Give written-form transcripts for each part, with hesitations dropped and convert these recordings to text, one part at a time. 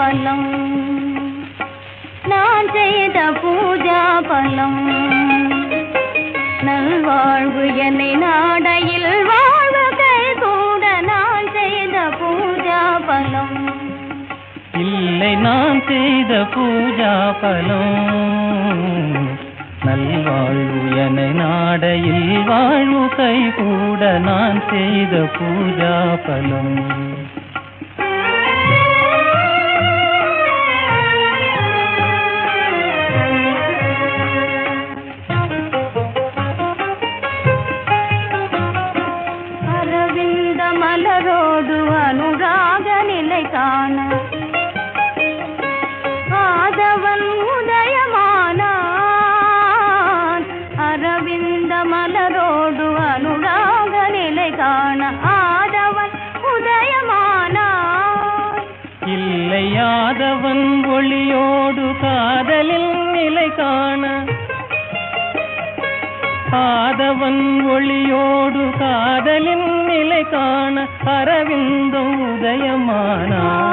பலம், நான் செய்த பூஜா பலம். நல்வாழ்வு என்னை நாடையில் வாழ்வு கைகூட நான் செய்த பூஜா பலம். இல்லை நான் செய்த பூஜா பலம், நல்வாழ்வு என்னை நாடையில் வாழ்வு கைகூட நான் செய்த பூஜா பலம். அரவிந்த மலரோடு அனுராக நிலை காண ஆதவன் உதயமானான். அரவிந்த மலரோடு அனுராக நிலை காண ஆதவன் உதயமானான். இல்லை ஆதவன் ஒளியோடு காதலில் நிலை காண, ஆதவன் ஒளியோடு காதலின் நிலை காண அரவிந்தம் உதயமானாள்.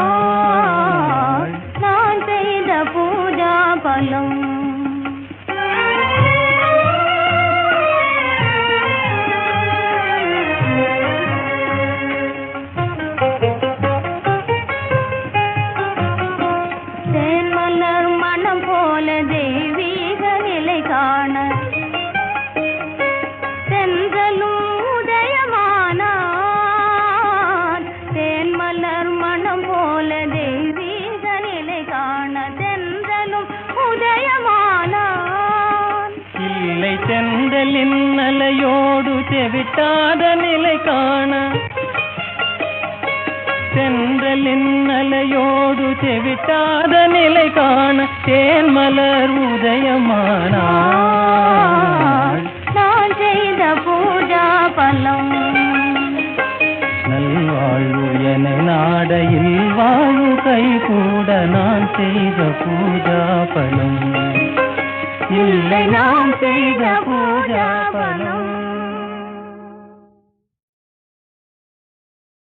நான் செய்த பூஜா பலம். தேன்மலர் மனம் போல தெய்வீக நிலை காண தென்றலும் உதயமானான். தேன்மலர் மனம் போல தெய்வீக நிலை காண தென்றலும் உதயமானான். இல்லை தென்றலின் அலையோடு செவிட்டாத நிலை காண, தென்றலின் அலையோடு செவிட்டாத நிலை காண தேன்மலர் உதயமானாள். நான் செய்த பூஜா பலம், நல்வாழ்வு என நாடையில் வாழ்வு கைகூட நான் செய்த பூஜா பலம். இல்லை நான் செய்த பூஜா பலம்.